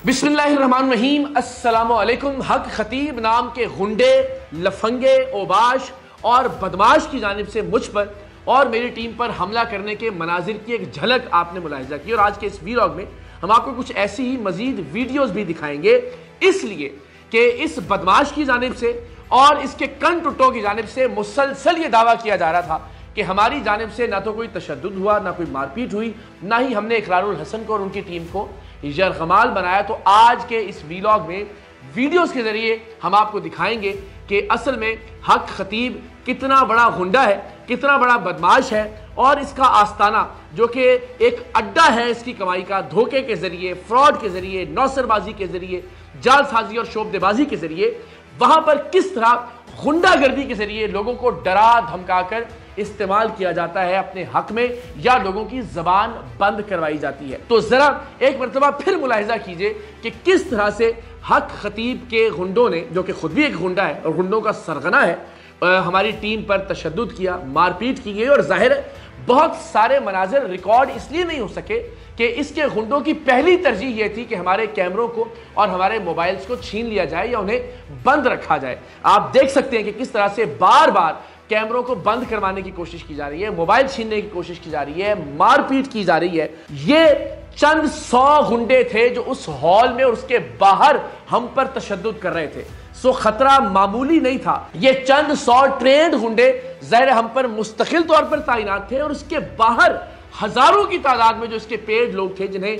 बिस्मिल्लाहिर्रहमानिर्रहीम। अस्सलामुअलैकुम। हक खतीब नाम के गुंडे, लफंगे, ओबाश और बदमाश की जानिब से मुझ पर और मेरी टीम पर हमला करने के मनाजिर की एक झलक आपने मुलाहिजा की और आज के इस वीलॉग में हम आपको कुछ ऐसी ही मजीद वीडियोस भी दिखाएंगे, इसलिए कि इस बदमाश की जानिब से और इसके कनटुटों की जानिब से मुसलसल ये दावा किया जा रहा था कि हमारी जानिब से ना तो कोई तशद्दुद हुआ, ना कोई मारपीट हुई, ना ही हमने इकरारुल हसन को और उनकी टीम को यरगमाल बनाया। तो आज के इस वीलॉग में वीडियोस के जरिए हम आपको दिखाएंगे कि असल में हक खतीब कितना बड़ा गुंडा है, कितना बड़ा बदमाश है और इसका आस्ताना जो कि एक अड्डा है इसकी कमाई का, धोखे के जरिए, फ्रॉड के जरिए, नौसरबाजी के जरिए, जालसाजी और शोबदेबाजी के जरिए वहां पर किस तरह गुंडागर्दी के जरिए लोगों को डरा धमकाकर इस्तेमाल किया जाता है अपने हक में या लोगों की जबान बंद करवाई जाती है। तो जरा एक मरतबा फिर मुलाहिजा कीजिए कि किस तरह से हक खतीब के गुंडों ने, जो कि खुद भी एक गुंडा है और गुंडों का सरगना है, हमारी टीम पर तशद्दुद किया, मारपीट की गई और जाहिर है बहुत सारे मनाजिर रिकॉर्ड इसलिए नहीं हो सके कि इसके गुंडों की पहली तरजीह यह थी कि हमारे कैमरों को और हमारे मोबाइल्स को छीन लिया जाए या उन्हें बंद रखा जाए। आप देख सकते हैं कि किस तरह से बार बार कैमरों को बंद करवाने की कोशिश की जा रही है, मोबाइल छीनने की कोशिश की जा रही है, मारपीट की जा रही है। ये चंद 100 गुंडे थे जो उस हॉल में और उसके बाहर हम पर तशद्दुद कर रहे थे। सो खतरा मामूली नहीं था। ये चंद 100 ट्रेंड गुंडे ज़ाहिर हम पर मुस्तकिल तौर पर तैनात थे और उसके बाहर हजारों की तादाद में जो इसके पेड लोग थे जिन्हें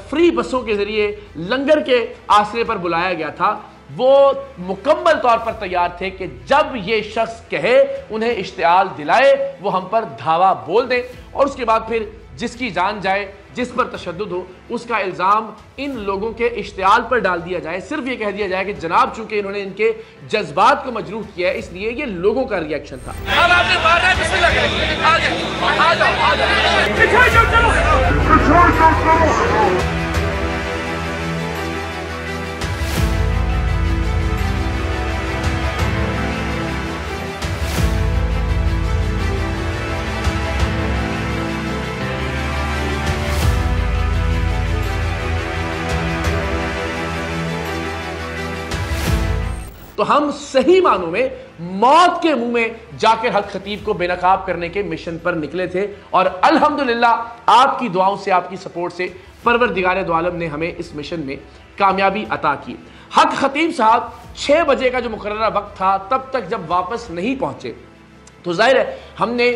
फ्री बसों के जरिए लंगर के आसरे पर बुलाया गया था, वो मुकम्मल तौर पर तैयार थे कि जब ये शख्स कहे उन्हें इश्तियाल दिलाए वो हम पर धावा बोल दें और उसके बाद फिर जिसकी जान जाए, जिस पर तशद्दुद हो, उसका इल्ज़ाम इन लोगों के इश्तियाल पर डाल दिया जाए। सिर्फ ये कह दिया जाए कि जनाब चूंकि इन्होंने इनके जज्बात को मजरूह किया है इसलिए ये लोगों का रिएक्शन था। तो हम सही मानों में मौत के मुंह में जाकर हक खतीब को बेनकाब करने के मिशन पर निकले थे और अल्हम्दुलिल्लाह आपकी दुआओं से, आपकी सपोर्ट से परवरदिगार दो आलम ने हमें इस मिशन में कामयाबी अता की। हक खतीब साहब 6 बजे का जो मुकर्ररा वक्त था तब तक जब वापस नहीं पहुंचे तो जाहिर है हमने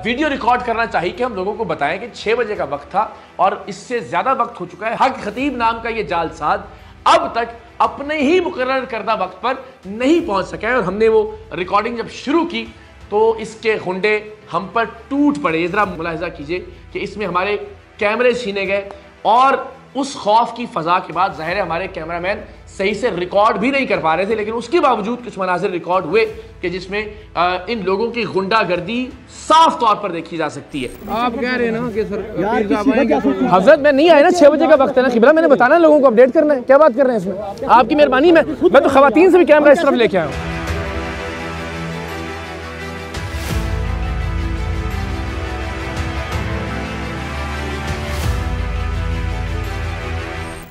वीडियो रिकॉर्ड करना चाहिए कि हम लोगों को बताएं कि 6 बजे का वक्त था और इससे ज्यादा वक्त हो चुका है। हक खतीब नाम का ये जालसाज अब तक अपने ही मुकर्रर करदा वक्त पर नहीं पहुंच सका है और हमने वो रिकॉर्डिंग जब शुरू की तो इसके गुंडे हम पर टूट पड़े। जरा मुलाहिजा कीजिए कि इसमें हमारे कैमरे छीने गए और उस खौफ की फजा के बाद जाहिर है हमारे कैमरामैन सही से रिकॉर्ड भी नहीं कर पा रहे थे, लेकिन उसके बावजूद कुछ मनाजिर रिकॉर्ड हुए कि जिसमें इन लोगों की गुंडागर्दी साफ तौर पर देखी जा सकती है। आप कह रहे हैं ना कि सर हजरत मैं नहीं आया ना, 6 बजे का वक्त है ना किबला, मैंने बताना लोगों को अपडेट करना है। क्या बात कर रहे हैं इसमें? आपकी मेहरबानी। मैं तो खवातीन से भी कैमरा इस तरफ लेके आया हूँ।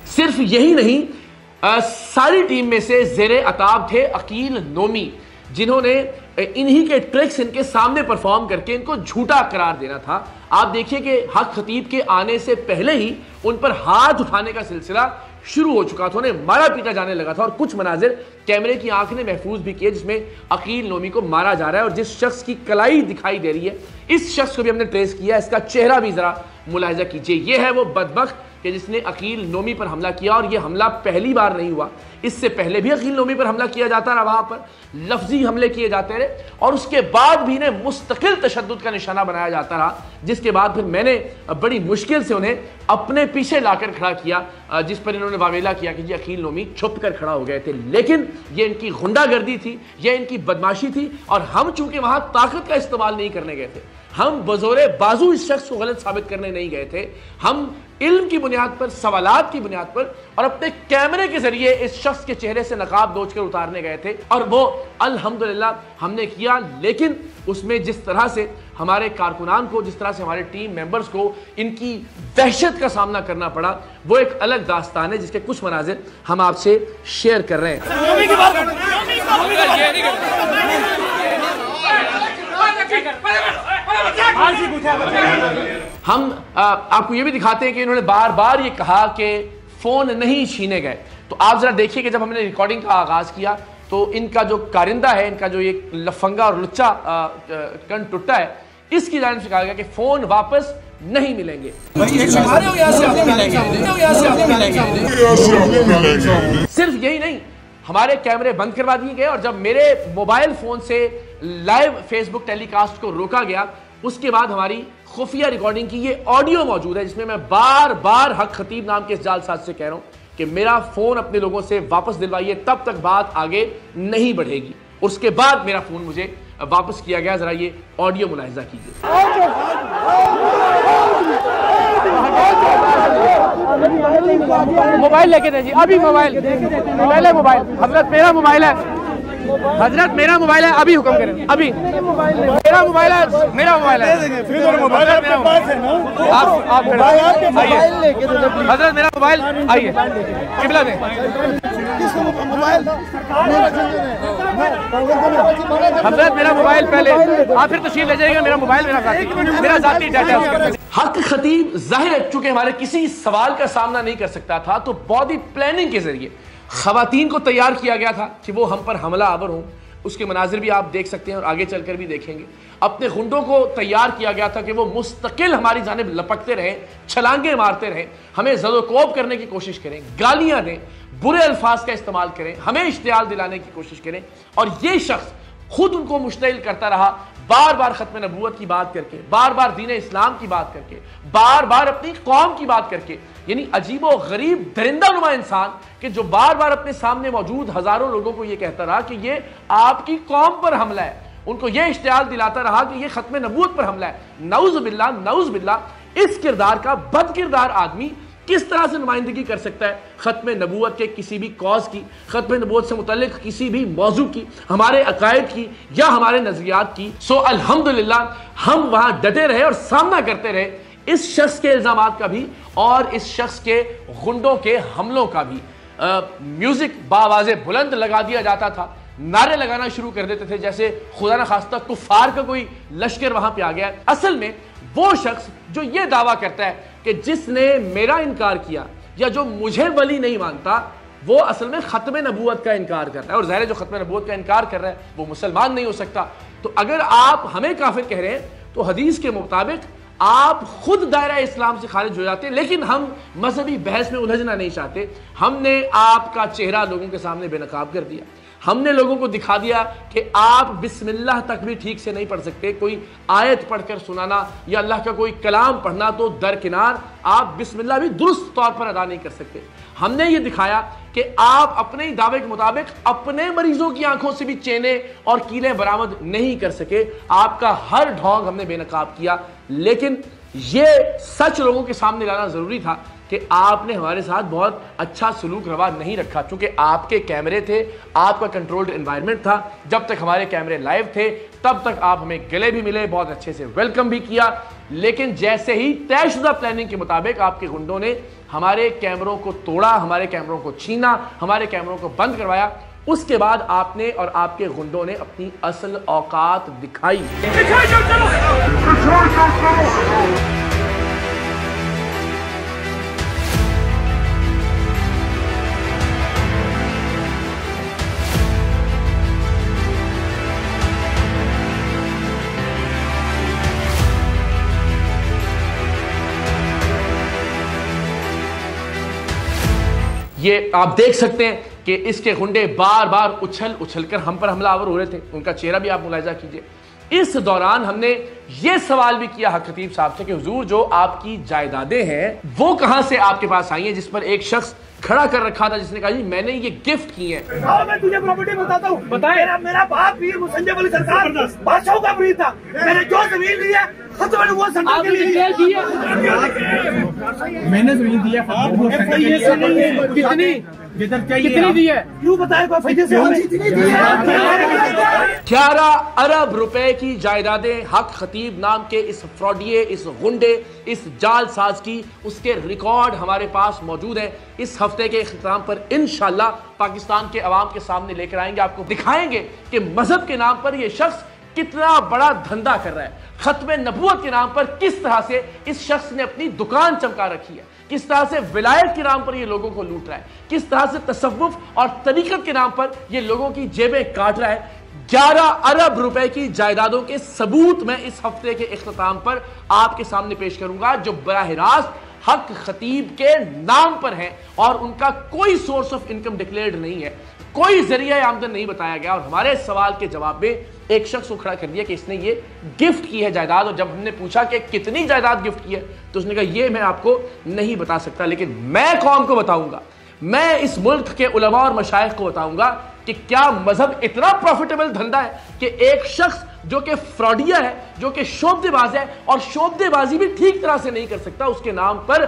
सिर्फ यही नहीं, सारी टीम में से ज़ेरे अताब थे अकील नोमी, जिन्होंने इन्हीं के ट्रिक्स इनके सामने परफॉर्म करके इनको झूठा करार देना था। आप देखिए कि हक खतीब के आने से पहले ही उन पर हाथ उठाने का सिलसिला शुरू हो चुका था, उन्हें मारा पीटा जाने लगा था और कुछ मनाजिर कैमरे की आंख ने महफूज भी किए जिसमें अकील नोमी को मारा जा रहा है और जिस शख्स की कलाई दिखाई दे रही है इस शख्स को भी हमने ट्रेस किया। इसका चेहरा भी जरा मुलाहिजा कीजिए। यह है वो बदबख्त कि जिसने अकील नोमी पर हमला किया, और यह हमला पहली बार नहीं हुआ, इससे पहले भी अकील नोमी पर हमला किया जाता रहा, वहां पर लफ्जी हमले किए जाते रहे और उसके बाद भी इन्हें मुस्तकिल तशद्दुद का निशाना बनाया जाता रहा, जिसके बाद फिर मैंने बड़ी मुश्किल से उन्हें अपने पीछे लाकर खड़ा किया, जिस पर इन्होंने वावेला किया कि जी अकील नोमी छुप कर खड़ा हो गए थे। लेकिन ये इनकी गुंडागर्दी थी, ये इनकी बदमाशी थी, और हम चूंकि वहां ताकत का इस्तेमाल नहीं करने गए थे, हम बजोरे बाजू इस शख्स को गलत साबित करने नहीं गए थे, हम इल्म की बुनियाद पर, सवालात की बुनियाद पर और अपने कैमरे के जरिए इस शख्स के चेहरे से नकाब दोच कर उतारने गए थे, और वो अल्हम्दुलिल्लाह हमने किया। लेकिन उसमें जिस तरह से हमारे कारकुनान को, जिस तरह से हमारे टीम मेंबर्स को इनकी दहशत का सामना करना पड़ा, वो एक अलग दास्तान है, जिसके कुछ मनाजिर हम आपसे शेयर कर रहे हैं। हम आपको ये भी दिखाते हैं कि इन्होंने बार बार ये कहा कि फोन नहीं छीने गए। तो आप जरा देखिए कि जब हमने रिकॉर्डिंग का आगाज किया तो इनका जो कारिंदा है, इनका जो ये लफंगा और लुच्चा कन टुट्टा है, इसकी जानिब से कहा गया कि फोन वापस नहीं मिलेंगे। सिर्फ यही नहीं, हमारे कैमरे बंद करवा दिए गए, और जब मेरे मोबाइल फोन से लाइव फेसबुक टेलीकास्ट को रोका गया, उसके बाद हमारी खुफिया रिकॉर्डिंग की ये ऑडियो मौजूद है, जिसमें मैं बार बार हक खतीब नाम के इस जालसाज से कह रहा हूं कि मेरा फोन अपने लोगों से वापस दिलवाइए, तब तक बात आगे नहीं बढ़ेगी। उसके बाद मेरा फोन मुझे वापस किया गया। जरा ये ऑडियो मुलाहिजा कीजिए। मोबाइल लेके दीजिए अभी, मोबाइल पहले, मोबाइल हजरत मेरा मोबाइल है, हजरत मेरा मोबाइल है, अभी हुक्म करें, अभी मेरा मोबाइल है, मेरा मोबाइल है, आप हजरत मेरा मोबाइल, आइए किबला दें, हजरत मेरा मोबाइल पहले, आप फिर तशरीफ ले जाइएगा, मेरा मोबाइल मेरा जाती डाटा है। हक खतीब जाहिर है चूंकि हमारे किसी सवाल का सामना नहीं कर सकता था, तो बॉडी प्लानिंग के जरिए खवातीन को तैयार किया गया था कि वो हम पर हमला आवर हों। उसके मनाजिर भी आप देख सकते हैं और आगे चलकर भी देखेंगे। अपने गुंडों को तैयार किया गया था कि वो मुस्तकिल हमारी जानिब लपकते रहें, छलांगे मारते रहें, हमें ज़दोकोब करने की कोशिश करें, गालियां दें, बुरे अल्फाज का इस्तेमाल करें, हमें इश्तियाल दिलाने की कोशिश करें। और ये शख्स खुद उनको मुश्तइल करता रहा, बार बार खत्म नबूवत की बात करके, बार बार दीन इस्लाम की बात करके, बार बार अपनी कौम की बात करके। यानी अजीबो गरीब दरिंदा नुमा इंसान कि जो बार बार अपने सामने मौजूद हजारों लोगों को यह कहता रहा कि ये आपकी कौम पर हमला है, उनको यह इश्तियाल दिलाता रहा कि यह खत्म नबूवत पर हमला है। नऊज़ बिल्लाह, नऊज़ बिल्लाह। इस किरदार का बद किरदार आदमी किस तरह से नुमाइंदगी कर सकता है खत्म नबूवत के किसी भी कॉज की, खत्म नबूवत से मुतल्लिक किसी भी मौजू की, हमारे अकायद की या हमारे नजरियात की। सो अल्हम्दुलिल्लाह हम वहां डटे रहे और सामना करते रहे इस शख्स के इल्जामात का भी और इस शख्स के गुंडों के हमलों का भी। म्यूजिक बावाज़े बुलंद लगा दिया जाता था, नारे लगाना शुरू कर देते थे जैसे खुदा न खास्ता कुफार का कोई लश्कर वहां पे आ गया। असल में वो शख्स जो ये दावा करता है कि जिसने मेरा इनकार किया या जो मुझे वली नहीं मानता, वो असल में खत्म नबूवत का इनकार कर रहा है। और ज़ाहिर है जो खत्म नबूवत का इनकार कर रहा है वो मुसलमान नहीं हो सकता। तो अगर आप हमें काफिर कह रहे हैं तो हदीस के मुताबिक आप खुद दायरा इस्लाम से खारिज हो जाते हैं। लेकिन हम मजहबी बहस में उलझना नहीं चाहते। हमने आपका चेहरा लोगों के सामने बेनकाब कर दिया। हमने लोगों को दिखा दिया कि आप बिस्मिल्लाह तक भी ठीक से नहीं पढ़ सकते। कोई आयत पढ़कर सुनाना या अल्लाह का कोई कलाम पढ़ना तो दरकिनार, आप बिस्मिल्लाह भी दुरुस्त तौर पर अदा नहीं कर सकते। हमने ये दिखाया कि आप अपने ही दावे के मुताबिक अपने मरीजों की आंखों से भी चेने और कीले बरामद नहीं कर सके। आपका हर ढोंग हमने बेनकाब किया। लेकिन यह सच लोगों के सामने लाना जरूरी था कि आपने हमारे साथ बहुत अच्छा सलूक रवा नहीं रखा। चूंकि आपके कैमरे थे, आपका कंट्रोल्ड एनवायरनमेंट था, जब तक हमारे कैमरे लाइव थे तब तक आप हमें गले भी मिले, बहुत अच्छे से वेलकम भी किया। लेकिन जैसे ही तयशुदा प्लानिंग के मुताबिक आपके गुंडों ने हमारे कैमरों को तोड़ा, हमारे कैमरों को छीना, हमारे कैमरों को बंद करवाया, उसके बाद आपने और आपके गुंडों ने अपनी असल औकात दिखाई। ये आप देख सकते हैं कि इसके गुंडे बार बार उछल उछलकर हम पर हमलावर हो रहे थे। उनका चेहरा भी आप मुलाहिजा कीजिए। इस दौरान हमने ये सवाल भी किया हक खतीब साहब से कि हुजूर जो आपकी जायदादें हैं वो कहां से आपके पास आई हैं, जिस पर एक शख्स खड़ा कर रखा था जिसने कहा जी मैंने ये गिफ्ट की है। मैं तुझे प्रॉपर्टी बताता हूँ। मेरा बाप पीर मुसंजब अली सरकार बादशाह का मुरीद था। मैंने जो जमीन ली है मैंने वो सरकार के लिए मैंने जमीन दी है। कितनी दी है क्यों बताए? 11 अरब रुपए की जायदादें हक खतीब नाम के इस फ्रॉडिये, इस गुंडे, इस जालसाज की, उसके रिकॉर्ड हमारे पास मौजूद है। इस हफ्ते के इख्तिताम पर इंशाअल्लाह पाकिस्तान के अवाम के सामने लेकर आएंगे, आपको दिखाएंगे कि मजहब के नाम पर यह शख्स कितना बड़ा धंधा कर रहा है। खत्म नबूवत के नाम पर किस तरह से इस शख्स ने अपनी दुकान चमका रखी है, किस तरह से विलायत के नाम पर ये लोगों को लूट रहा है, किस तरह से तसव्वुफ और तरीकत के नाम पर ये लोगों की जेबें काट रहा है। 11 अरब रुपए की जायदादों के सबूत मैं इस हफ्ते के इख्तिताम पर आपके सामने पेश करूंगा, जो बराह रास्त हक खतीब के नाम पर है और उनका कोई सोर्स ऑफ इनकम डिक्लेयर्ड नहीं है, कोई जरिया आमदन नहीं बताया गया। और हमारे सवाल के जवाब में एक शख्स को खड़ा कर दिया कि इसने ये गिफ्ट की है जायदाद, और जब हमने पूछा कि कितनी जायदाद गिफ्ट की है तो उसने कहा ये मैं आपको नहीं बता सकता, लेकिन मैं कौम को बताऊंगा, मैं इस मुल्क के उलमा और मशाइख को बताऊंगा कि क्या मजहब इतना प्रॉफिटेबल धंधा है कि एक शख्स जो कि फ्रॉडिया है, जो कि शोबदेबाज है और शोबदेबाजी भी ठीक तरह से नहीं कर सकता, उसके नाम पर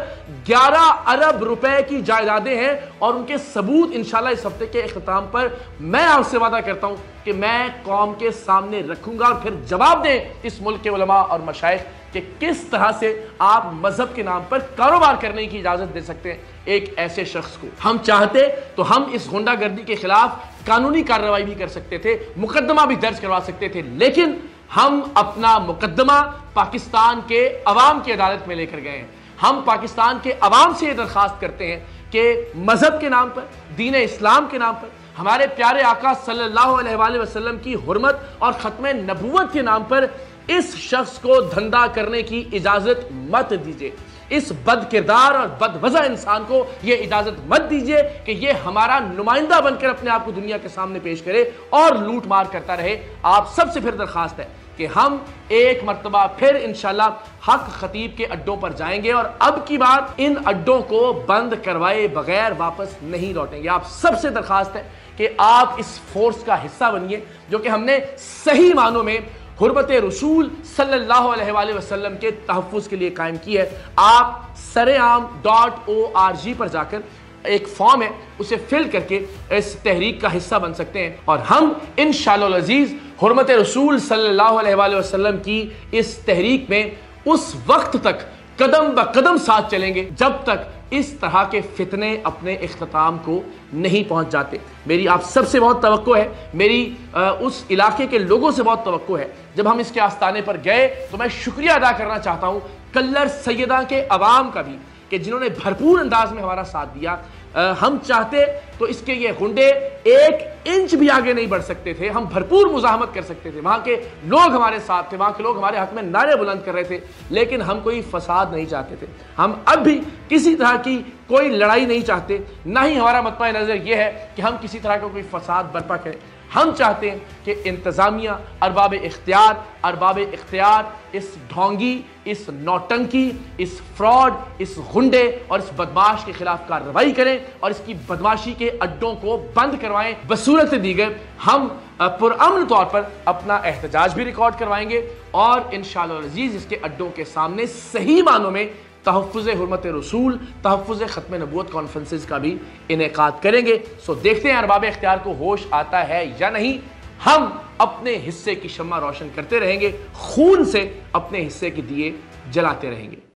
11 अरब रुपए की जायदादें हैं। और उनके सबूत इंशाल्लाह इस हफ्ते के इख्तिताम पर मैं आपसे वादा करता हूं कि मैं कौम के सामने रखूंगा और फिर जवाब दें इस मुल्क के उलमा और मशाइख कि किस तरह से आप मजहब के नाम पर कारोबार करने की इजाजत दे सकते हैं एक ऐसे शख्स को। हम चाहते तो हम इस गुंडागर्दी के खिलाफ कानूनी कार्रवाई भी कर सकते थे, मुकदमा भी दर्ज करवा सकते थे, लेकिन हम अपना मुकदमा पाकिस्तान के अवाम की अदालत में लेकर गए हैं। हम पाकिस्तान के अवाम से यह दरखास्त करते हैं कि मजहब के नाम पर, दीन इस्लाम के नाम पर, हमारे प्यारे आका सल्लल्लाहु अलैहि वसल्लम की हुर्मत और खत्म नबूवत के नाम पर इस शख्स को धंधा करने की इजाजत मत दीजिए। इस बदकिरदार और बदवज़ा इंसान को यह इजाजत मत दीजिए कि यह हमारा नुमाइंदा बनकर अपने आप को दुनिया के सामने पेश करे और लूट मार करता रहे। आप सबसे फिर दरखास्त है कि हम एक मर्तबा फिर इंशाल्लाह हक खतीब के अड्डों पर जाएंगे और अब की बार इन अड्डों को बंद करवाए बगैर वापस नहीं लौटेंगे। आप सबसे दरखास्त है कि आप इस फोर्स का हिस्सा बनिए जो कि हमने सही मानों में हुर्मत रसूल सल्लल्लाहु अलैहि वसल्लम के तहफ़्फ़ुज़ के लिए कायम की है। आप sareaam.org पर जाकर एक फॉर्म है उसे फिल करके इस तहरीक का हिस्सा बन सकते हैं और हम इंशाअल्लाह अज़ीज़ हुर्मत रसूल सल्लल्लाहु अलैहि वसल्लम की इस तहरीक में उस वक्त तक कदम ब कदम साथ चलेंगे जब तक इस तरह के फितने अपने इख्तिताम को नहीं पहुंच जाते। मेरी आप सबसे बहुत तवक्को है, मेरी उस इलाके के लोगों से बहुत तवक्को है। जब हम इसके आस्थाने पर गए तो मैं शुक्रिया अदा करना चाहता हूं कल्लर सैयदा के अवाम का भी कि जिन्होंने भरपूर अंदाज में हमारा साथ दिया। हम चाहते तो इसके ये गुंडे 1 इंच भी आगे नहीं बढ़ सकते थे, हम भरपूर मुजाहमत कर सकते थे। वहां के लोग हमारे साथ थे, वहां के लोग हमारे हक में नारे बुलंद कर रहे थे, लेकिन हम कोई फसाद नहीं चाहते थे। हम अब भी किसी तरह की कोई लड़ाई नहीं चाहते, ना ही हमारा मतबा नजर यह है कि हम किसी तरह का कोई फसाद बर्पा करें। हम चाहते हैं कि इंतजामिया, अरबाब इख्तियार इस ढोंगी, इस नौटंकी, इस फ्रॉड, इस गुंडे और इस बदमाश के खिलाफ कार्रवाई करें और इसकी बदमाशी के अड्डों को बंद करवाएं। बसूरत दीगर हम पुरअमन तौर पर अपना एहतजाज भी रिकॉर्ड करवाएंगे और इंशाअल्लाह अज़ीज़ इसके अड्डों के सामने सही मानों में तहफ़्फ़ुज़ हुर्मत रसूल, तहफ़्फ़ुज़ ख़त्म नबूवत कॉन्फ्रेंसेस का भी इनेकाद करेंगे। सो देखते हैं अरबाब इख्तियार को होश आता है या नहीं। हम अपने हिस्से की शम्मा रोशन करते रहेंगे, खून से अपने हिस्से के दिए जलाते रहेंगे।